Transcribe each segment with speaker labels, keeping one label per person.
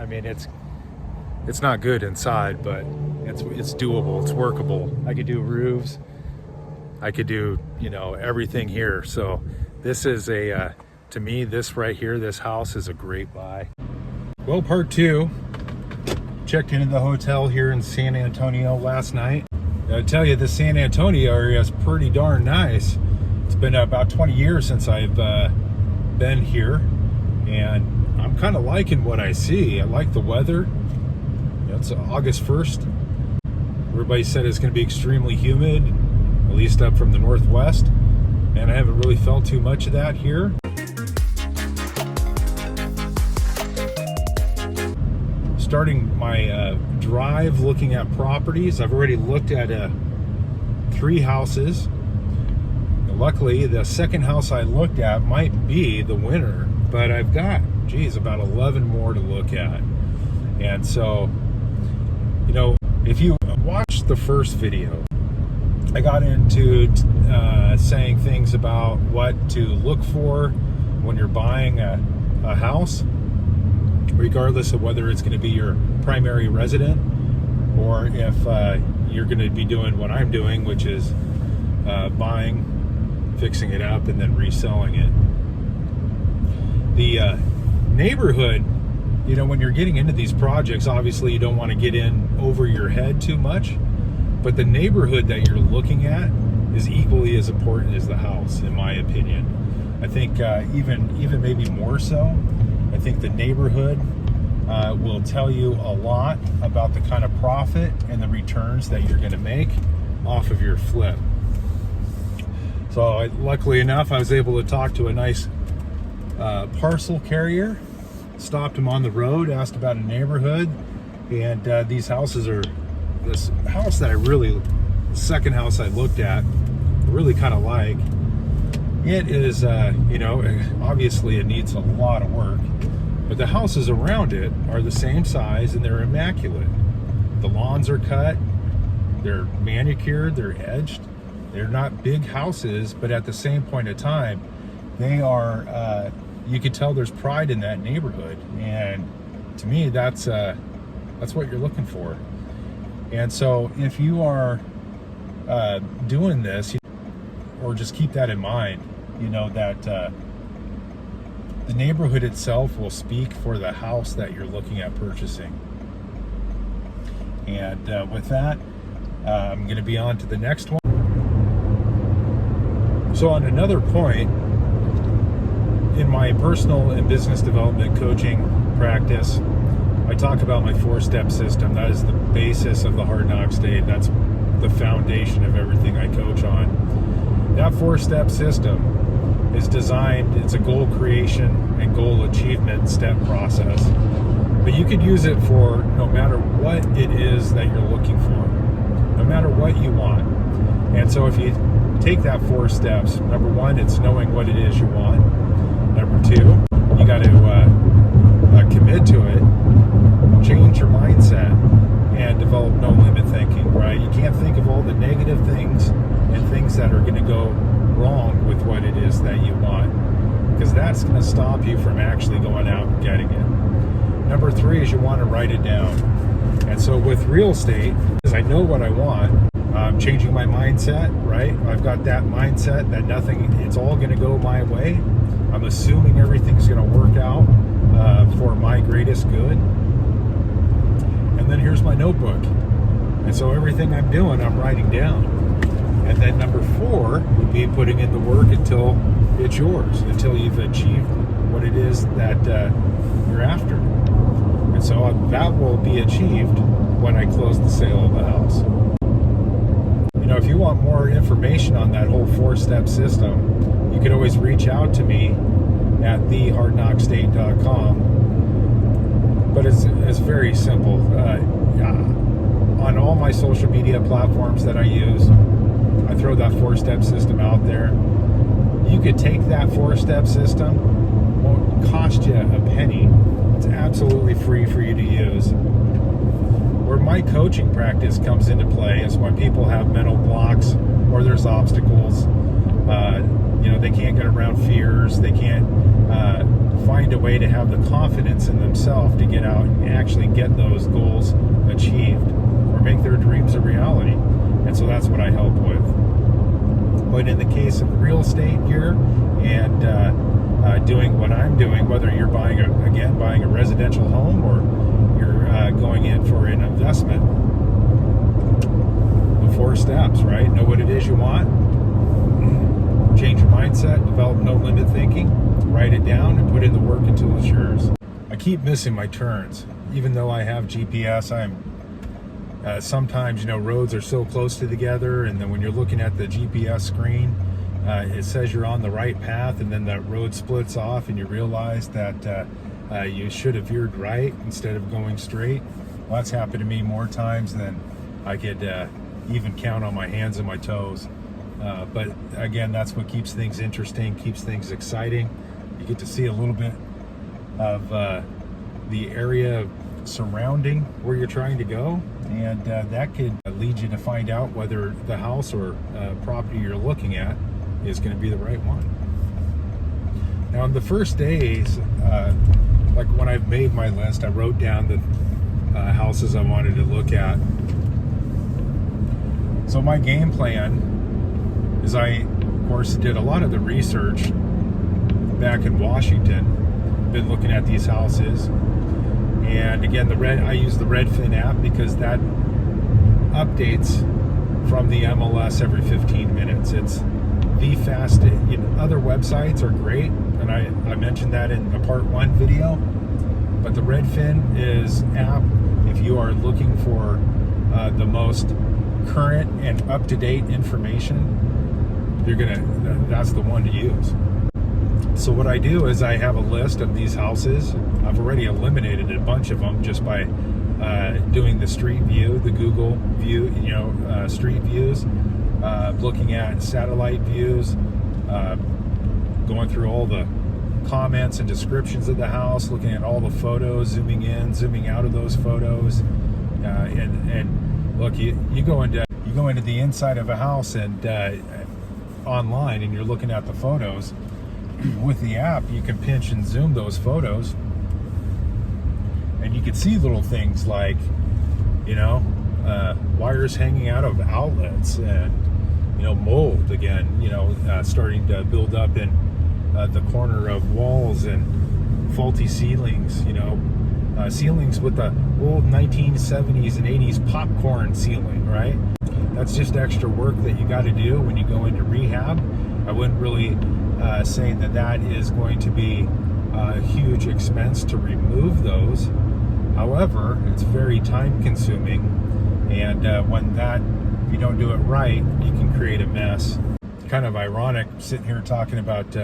Speaker 1: mean, it's not good inside, but it's doable, it's workable. I could do roofs, I could do, you know, everything here. So this is to me, this right here, this house is a great buy. Well, part two, checked into the hotel here in San Antonio last night. I tell you, the San Antonio area is pretty darn nice. It's been about 20 years since I've been here, and I'm kind of liking what I see. I like the weather. You know, it's August 1st. Everybody said it's going to be extremely humid, at least up from the northwest, and I haven't really felt too much of that here. Starting my drive looking at properties. I've already looked at 3 houses. Luckily, the second house I looked at might be the winner, but I've got, geez, about 11 more to look at. And so, you know, if you watched the first video, I got into saying things about what to look for when you're buying a house, regardless of whether it's going to be your primary resident or if you're going to be doing what I'm doing, which is buying, fixing it up, and then reselling it. The neighborhood, you know, when you're getting into these projects, obviously you don't want to get in over your head too much, but the neighborhood that you're looking at is equally as important as the house, in my opinion. I think even maybe more so. I think the neighborhood will tell you a lot about the kind of profit and the returns that you're going to make off of your flip. So luckily enough, I was able to talk to a nice parcel carrier, stopped him on the road, asked about a neighborhood, and these houses are, this house that the second house I looked at, I really kind of like. It is, you know, obviously it needs a lot of work, but the houses around it are the same size and they're immaculate. The lawns are cut, they're manicured, they're edged. They're not big houses, but at the same point in time, they are, you can tell there's pride in that neighborhood. And to me, that's what you're looking for. And so if you are doing this, or just keep that in mind, you know, that the neighborhood itself will speak for the house that you're looking at purchasing. And with that, I'm going to be on to the next one. So on another point, in my personal and business development coaching practice, I talk about my 4-step system. That is the basis of the Hard Knock State. That's the foundation of everything I coach on. That 4-step system is designed, it's a goal creation and goal achievement step process. But you could use it for no matter what it is that you're looking for, no matter what you want. And so if you take that 4 steps, number 1, it's knowing what it is you want. Number 2, you got to commit to it, change your mindset, and develop no limit thinking, right? You can't think of all the negative things and things that are going to go wrong with what it is that you want, because that's going to stop you from actually going out and getting it. Number 3 is you want to write it down. And so with real estate, because I know what I want, I'm changing my mindset, right? I've got that mindset that it's all going to go my way. I'm assuming everything's going to work out for my greatest good. And then here's my notebook. And so everything I'm doing, I'm writing down. And then number 4 would be putting in the work until it's yours, until you've achieved what it is that you're after. And so that will be achieved when I close the sale of the house. You know, if you want more information on that whole 4-step system, you can always reach out to me at thehardknockstate.com. But it's very simple. On all my social media platforms that I use, I throw that 4-step system out there. You could take that 4-step system, won't cost you a penny. It's absolutely free for you to use. Where my coaching practice comes into play is when people have mental blocks or there's obstacles. You know, they can't get around fears. They can't find a way to have the confidence in themselves to get out and actually get those goals achieved or make their dreams a reality. And so that's what I help with. But in the case of real estate here and doing what I'm doing, whether you're buying a residential home or you're going in for an investment, the 4 steps, right? Know what it is you want, change your mindset, develop no limit thinking, write it down, and put in the work until it's yours. I keep missing my turns, even though I have GPS. Sometimes, roads are so close together, and then when you're looking at the GPS screen, it says you're on the right path, and then that road splits off, and you realize that you should have veered right instead of going straight. Well, that's happened to me more times than I could even count on my hands and my toes. But again, that's what keeps things interesting, keeps things exciting. You get to see a little bit of the area surrounding where you're trying to go, and that could lead you to find out whether the house or property you're looking at is going to be the right one. Now, in the first days, like when I've made my list, I wrote down the houses I wanted to look at. So my game plan is I, of course, did a lot of the research back in Washington, been looking at these houses. And again, I use the Redfin app because that updates from the MLS every 15 minutes. It's the fastest. Other websites are great, and I mentioned that in the part 1 video. But the Redfin is app if you are looking for the most current and up-to-date information. That's the one to use. So what I do is I have a list of these houses. I've already eliminated a bunch of them just by doing the street view, the Google view, street views, looking at satellite views, going through all the comments and descriptions of the house, looking at all the photos, zooming in, zooming out of those photos, and look, you go into the inside of a house and online, and you're looking at the photos. With the app, you can pinch and zoom those photos, and you can see little things like, wires hanging out of outlets, and mold again, starting to build up in the corner of walls, and faulty ceilings, ceilings with the old 1970s and 80s popcorn ceiling, right? That's just extra work that you got to do when you go into rehab. I wouldn't really say that is going to be a huge expense to remove those. However, it's very time consuming, and when you don't do it right, you can create a mess. Kind of ironic sitting here talking about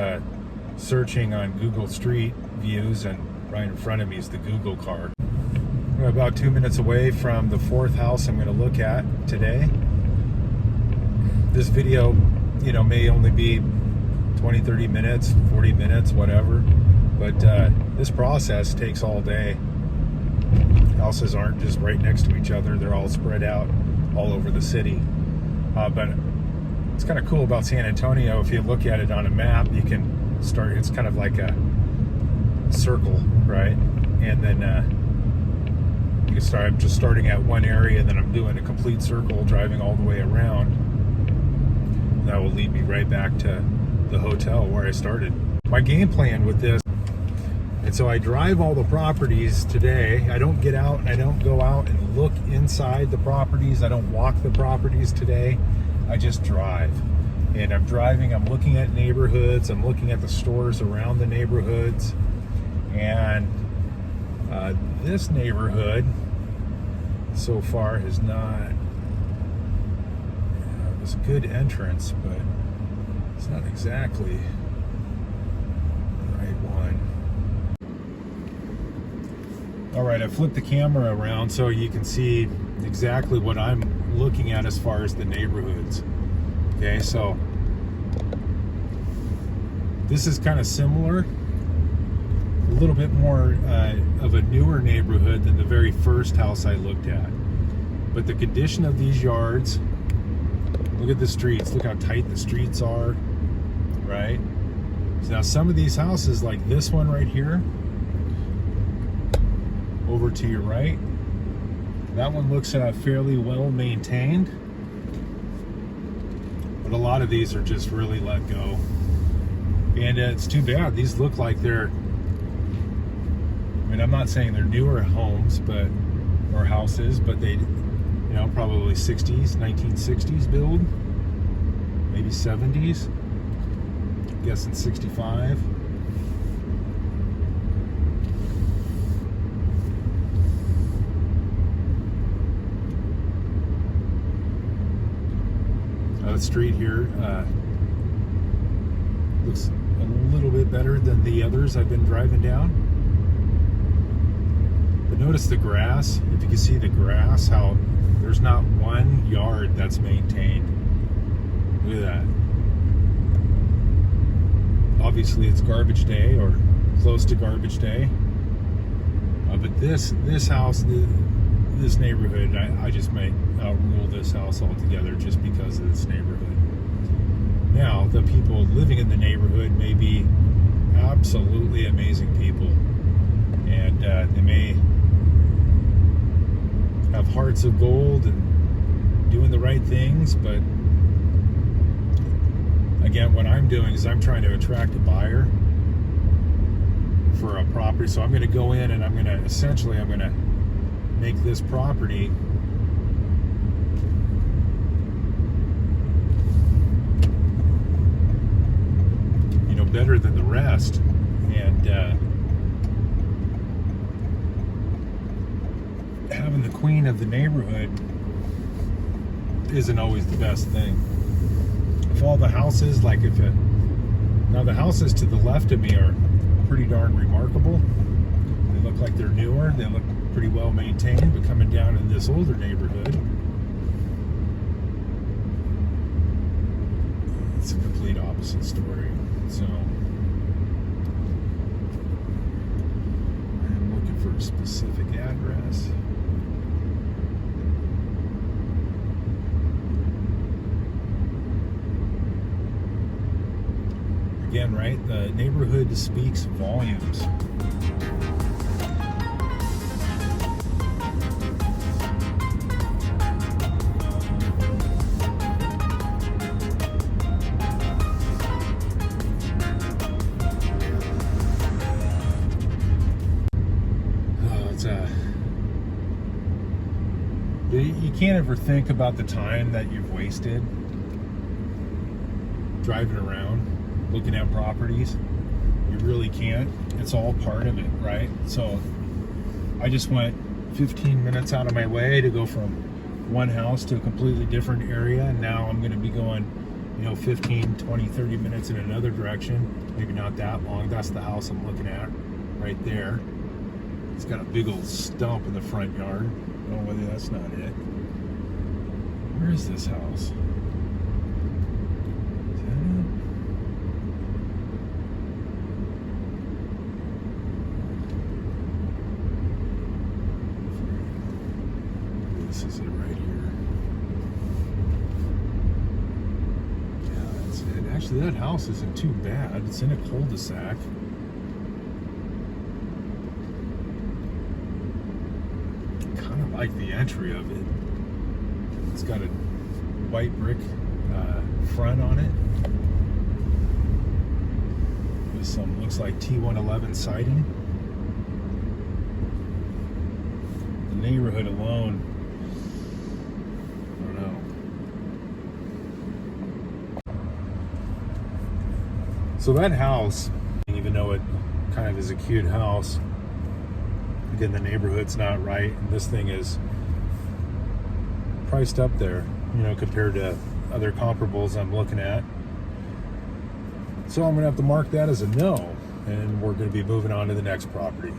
Speaker 1: searching on Google Street Views, and right in front of me is the Google card. I'm about 2 minutes away from the 4th house I'm going to look at today. This video, may only be 20, 30 minutes, 40 minutes, whatever. But this process takes all day. Houses aren't just right next to each other. They're all spread out all over the city. But it's kind of cool about San Antonio. If you look at it on a map, you can start, it's kind of like a circle, right? And then you can start, I'm just starting at one area, and then I'm doing a complete circle, driving all the way around. That will lead me right back to the hotel where I started. My game plan with this, and so I drive all the properties today. I don't get out and I don't go out and look inside the properties. I don't walk the properties today. I just drive. And I'm driving, I'm looking at neighborhoods, I'm looking at the stores around the neighborhoods. And this neighborhood so far has not, it was a good entrance, but it's not exactly the right one. All right, I flipped the camera around so you can see exactly what I'm looking at as far as the neighborhoods. Okay, so this is kind of similar, a little bit more of a newer neighborhood than the very first house I looked at. But the condition of these yards, look at the streets, look how tight the streets are, right? So now some of these houses, like this one right here, over to your right. That one looks fairly well maintained, but a lot of these are just really let go. And it's too bad. These look like they're, I mean, I'm not saying they're newer homes, but, or houses, but they, you know, probably 60s, 1960s build, maybe 70s, I'm guessing 65. The street here looks a little bit better than the others I've been driving down. But notice the grass. If you can see the grass, how there's not one yard that's maintained. Look at that. Obviously it's garbage day or close to garbage day. But this house, this neighborhood, I just might outrule this house altogether just because of this neighborhood. Now, the people living in the neighborhood may be absolutely amazing people, and they may have hearts of gold and doing the right things, but again, what I'm doing is I'm trying to attract a buyer for a property. So I'm going to go in and I'm going to make this property better than the rest, and having the queen of the neighborhood isn't always the best thing. If all the houses, now the houses to the left of me are pretty darn remarkable. They look like they're newer, they look pretty well maintained, but coming down in this older neighborhood, it's a complete opposite story. So I'm looking for a specific address. Again, right? The neighborhood speaks volumes. You can't ever think about the time that you've wasted driving around, looking at properties. You really can't. It's all part of it, right? So I just went 15 minutes out of my way to go from one house to a completely different area, and now I'm going to be going, 15, 20, 30 minutes in another direction. Maybe not that long. That's the house I'm looking at right there. It's got a big old stump in the front yard. I don't know whether that's not it. Where is this house? Is that it? This is it right here. Yeah, that's it. Actually, that house isn't too bad. It's in a cul-de-sac. Like the entry of it. It's got a white brick front on it with some, looks like T111 siding. The neighborhood alone, I don't know. So that house, even though it kind of is a cute house, again, the neighborhood's not right, and this thing is priced up there, compared to other comparables I'm looking at. So I'm gonna have to mark that as a no, and we're gonna be moving on to the next property.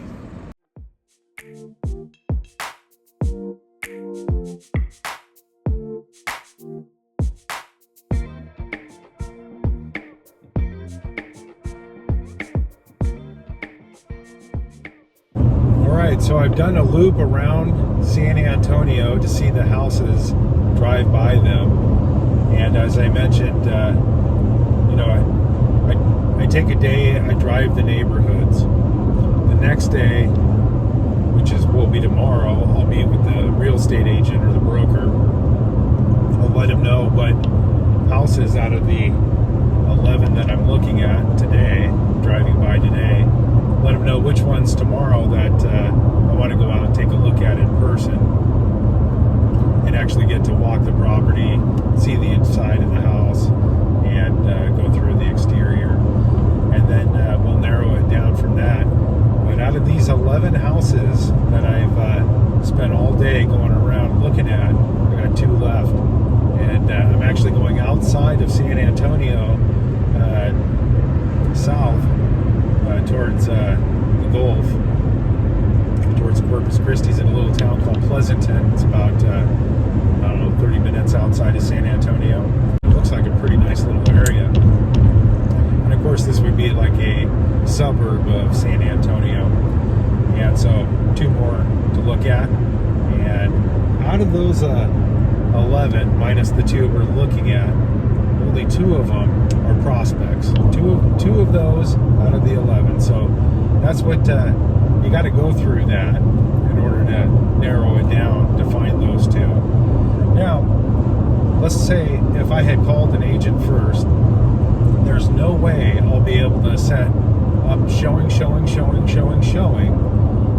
Speaker 1: So I've done a loop around San Antonio to see the houses, drive by them, and as I mentioned, I take a day, I drive the neighborhoods. The next day, which will be tomorrow. I'll meet with the real estate agent or the broker. I'll let him know what houses out of the 11 that I'm looking at today, driving by today, let him know which ones tomorrow that I want to go out and take a look at in person and actually get to walk the property, see the inside of the house, and go through the exterior. And then we'll narrow it down from that. But out of these 11 houses that I've spent all day going around looking at, I got 2 left. And I'm actually going outside of San Antonio, south, towards the Gulf, towards Corpus Christi, in a little town called Pleasanton. It's about, 30 minutes outside of San Antonio. It looks like a pretty nice little area. And of course, this would be like a suburb of San Antonio. And so 2 more to look at. And out of those 11, minus the 2 we're looking at, only 2 of them are prospects. Two of those out of the 11. So that's what you got to go through that in order to narrow it down to find those 2. Now, let's say if I had called an agent first, there's no way I'll be able to set up showing,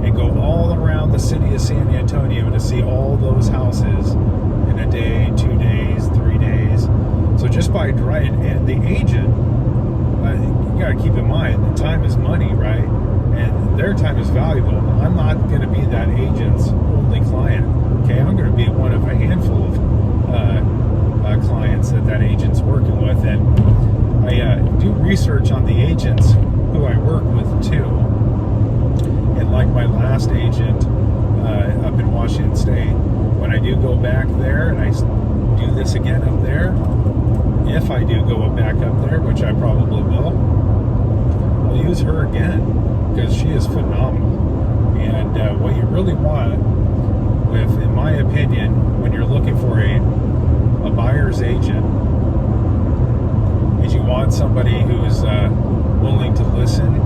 Speaker 1: and go all around the city of San Antonio to see all those houses in a day, 2 days, 3 days. So just by driving, and the agent, you got to keep in mind, the time is money, right? And their time is valuable. I'm not going to be that agent's only client. Okay, I'm going to be one of a handful of clients that agent's working with, and I do research on the agents who I work with too. And like my last agent up in Washington State, when I do go back there and I do this again up there, if I do go back up there, which I probably will, I'll use her again because she is phenomenal. And what you really want with, in my opinion, when you're looking for a buyer's agent, is you want somebody who's willing to listen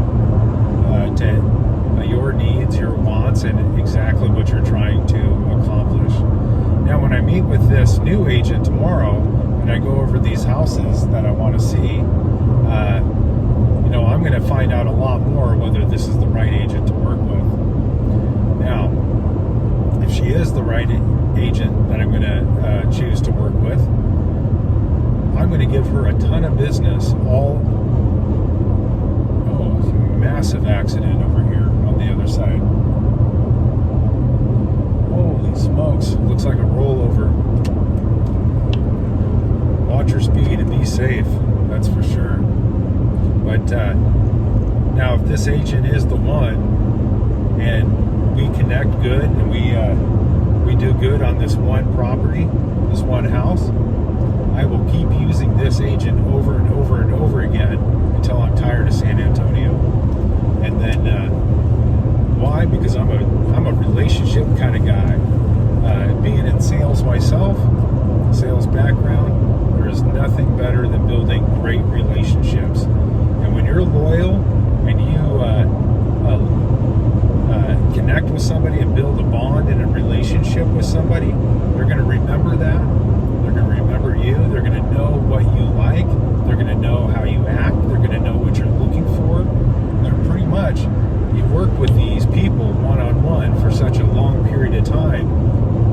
Speaker 1: to your needs, your wants, and exactly what you're trying to accomplish. Now, when I meet with this new agent tomorrow, and I go over these houses that I want to see, I'm going to find out a lot more whether this is the right agent to work with. Now, if she is the right agent that I'm going to choose to work with, I'm going to give her a ton of business. Massive accident over here on the other side. Holy smokes, looks like a rollover. Watch your speed and be safe, that's for sure. But now if this agent is the one and we connect good and we do good on this one property, this one house, I will keep using this agent over and over and over again until I'm tired of San Antonio. And then why? Because I'm a relationship kind of guy. Being in sales myself, sales background, there is nothing better than building great relationships. And when you're loyal and you connect with somebody and build a bond and a relationship with somebody, they're going to remember that. They're going to remember you. They're going to know what you like. They're going to know how you act. They're going to know what you're looking for. They're pretty much, you work with these people one-on-one for such a long period of time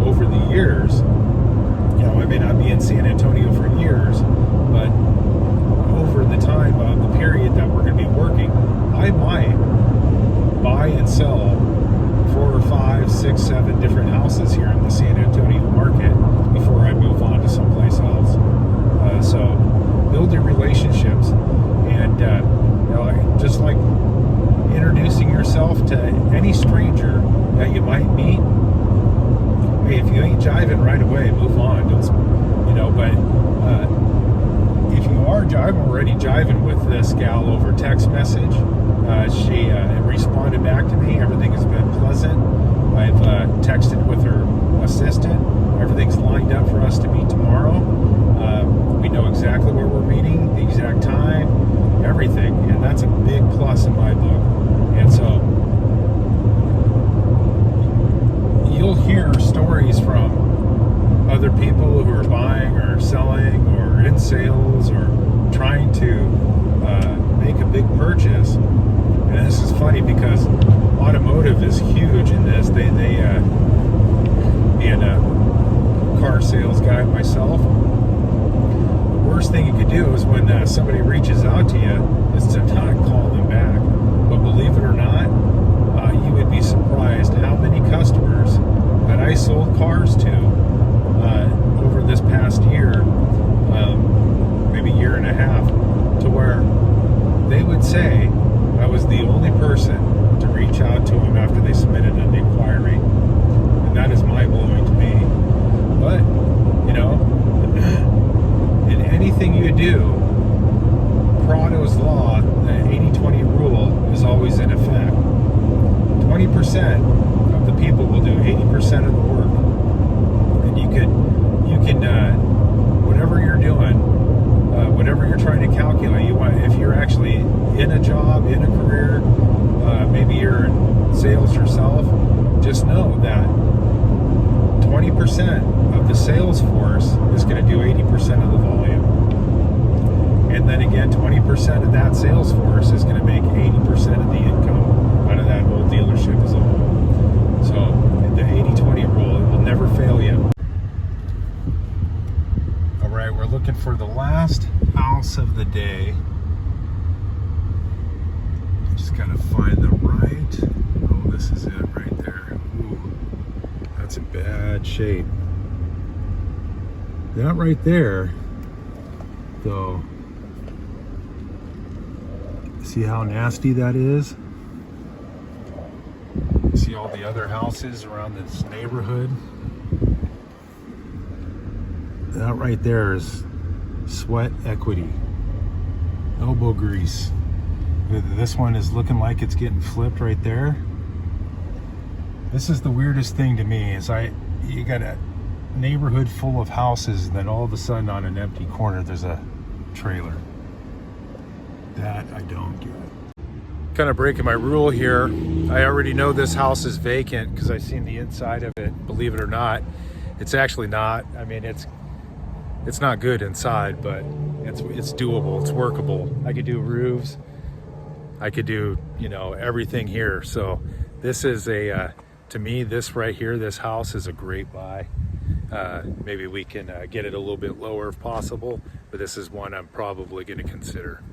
Speaker 1: over the years. I may not be in San Antonio for years, but over the time of the period that we're going to be working, I might buy and sell 4 or 5, 6, 7 different houses here in the San Antonio market before I move on to someplace else. So build your relationships, and just like introducing yourself to any stranger that you might meet. Hey, if you ain't jiving right away, move on. But if you are jiving, I'm already jiving with this gal over text message. She responded back to me. Everything has been pleasant. I've texted with her assistant. Everything's lined up for us to meet tomorrow. We know exactly where we're meeting, the exact time, everything. And that's a big plus in my book. And so hear stories from other people who are buying or selling or in sales or trying to make a big purchase. And this is funny because automotive is huge in this. They being a car sales guy myself, the worst thing you could do is when somebody reaches out to you is to not call them back. But believe it or not, you would be surprised how many customers that I sold cars to over this past year, maybe year and a half, to where they would say I was the only person to reach out to them after they submitted an inquiry. And that is mind-blowing to me. But, you know, in anything you do, Pareto's law, the 80-20 rule, is always in effect. 20% of the people will do 80% of the work. And you can whatever you're doing, whatever you're trying to calculate, if you're actually in a job, in a career, maybe you're in sales yourself, just know that 20% of the sales force is going to do 80% of the volume. And then again, 20% of that sales force is going to make 80% of the income out of that whole dealership as a whole. So the 80-20 rule, it will never fail you. All right, we're looking for the last house of the day. Just got to find the right. Oh, this is it right there. Ooh, that's in bad shape. That right there, though. See how nasty that is? See all the other houses around this neighborhood? That right there is sweat equity. Elbow grease. This one is looking like it's getting flipped right there. This is the weirdest thing to me, is you got a neighborhood full of houses, and then all of a sudden on an empty corner there's a trailer. That I don't get. Kind of breaking my rule here. I already know this house is vacant because I've seen the inside of it. Believe it or not, it's actually not. I mean, it's not good inside, but it's doable. It's workable. I could do roofs. I could do, you know, everything here. So this is to me, this right here, this house is a great buy. Maybe we can get it a little bit lower if possible, but this is one I'm probably going to consider.